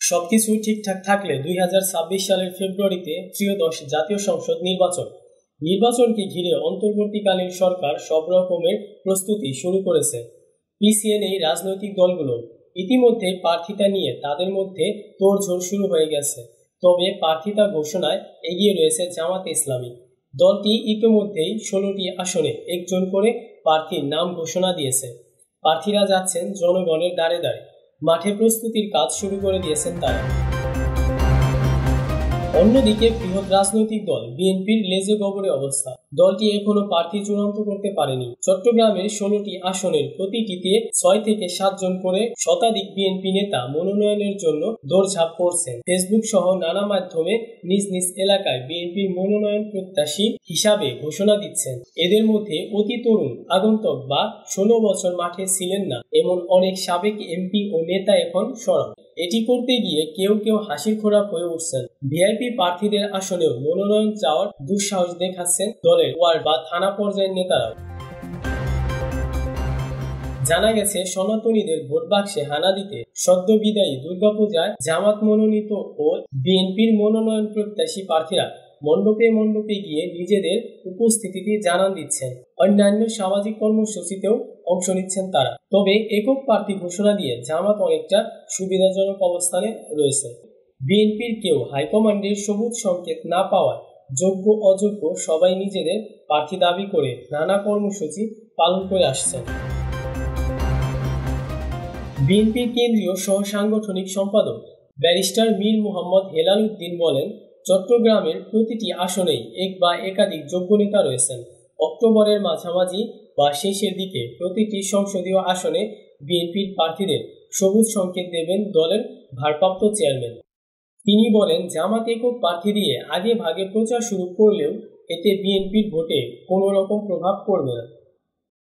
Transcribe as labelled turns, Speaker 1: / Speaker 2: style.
Speaker 1: সবকিছু ঠিকঠাক থাকলে 2026 সালের ফেব্রুয়ারিতে ত্রয়োদশ জাতীয় সংসদ নির্বাচনকে ঘিরে অন্তর্বর্তীকালীন সরকার সব রকমের প্রস্তুতি শুরু করেছে। পিছিয়ে নেই রাজনৈতিক দলগুলো। ইতিমধ্যেই প্রার্থিতা নিয়ে তাদের মধ্যে তোড়জোড় শুরু হয়ে গেছে। তবে প্রার্থিতা ঘোষণায় এগিয়ে রয়েছে জামাতে ইসলামী। দলটি ইতিমধ্যেই 16টি আসনে একজন করে প্রার্থীর নাম ঘোষণা দিয়েছে। প্রার্থীরা যাচ্ছেন জনগণের দ্বারে দ্বারে। মাঠে প্রস্তুতির কাজ শুরু করে দিয়েছেন তারা। অন্যদিকে বৃহৎ রাজনৈতিক দল বিএনপির লেজে গবরে অবস্থা। দলটি এখনো প্রার্থী চূড়ান্ত করতে পারেনি। চট্টগ্রামের 16টি আসনের প্রতিটিতে 6 থেকে 7 জন করে শতাধিক বিএনপি নেতা মনোনয়নের জন্য দৌড়ঝাঁপ করছেন। ফেসবুক সহ নানা মাধ্যমে নিজ নিজ এলাকায় বিএনপির মনোনয়ন প্রত্যাশী হিসাবে ঘোষণা দিচ্ছেন। এদের মধ্যে অতি তরুণ আগন্তুক বা 16 বছর মাঠে ছিলেন না এমন অনেক সাবেক এমপি ও নেতা এখন সরব। এটি করতে গিয়ে কেউ কেউ হাসির খোরাক হয়ে উঠছেন। ভিআইপি প্রার্থীদের আসনেও মনোনয়ন চাওয়ার দুঃসাহস দেখাচ্ছেন দলের ওয়ার্ড বা থানা পর্যায়ের নেতারাও। জানা গেছে, সনাতনীদের ভোট বাক্সে হানা দিতে সদ্য বিদায়ী দুর্গাপূজায় জামাত মনোনীত ও বিএনপির মনোনয়ন প্রত্যাশী প্রার্থীরা মণ্ডপে মণ্ডপে গিয়ে নিজেদের উপস্থিতি জানান দিচ্ছেন। অন্যান্য সামাজিক কর্মসূচিতেও অংশ নিচ্ছেন তারা। তবে একক প্রার্থী ঘোষণা দিয়ে জামাত অনেকটা সুবিধাজনক অবস্থানে রয়েছে। বিএনপির কেউ হাইকমান্ডের সবুজ সংকেত না পাওয়ায় যোগ্য অযোগ্য সবাই নিজেদের প্রার্থী দাবি করে নানা কর্মসূচি পালন করে আসছেন। বিএনপির কেন্দ্রীয় সহ সাংগঠনিক সম্পাদক ব্যারিস্টার মীর মোহাম্মদ হেলাল উদ্দিন বলেন, চট্টগ্রামের প্রতিটি আসনেই এক বা একাধিক যোগ্য নেতা রয়েছেন। অক্টোবরের মাঝামাঝি বা শেষের দিকে প্রতিটি সংসদীয় আসনে বিএনপির প্রার্থীদের সবুজ সংকেত দেবেন দলের ভারপ্রাপ্ত চেয়ারম্যান। তিনি বলেন, জামাত একক প্রার্থী দিয়ে আগে ভাগে প্রচার শুরু করলেও এতে বিএনপির ভোটে কোনো রকম প্রভাব পড়বে না।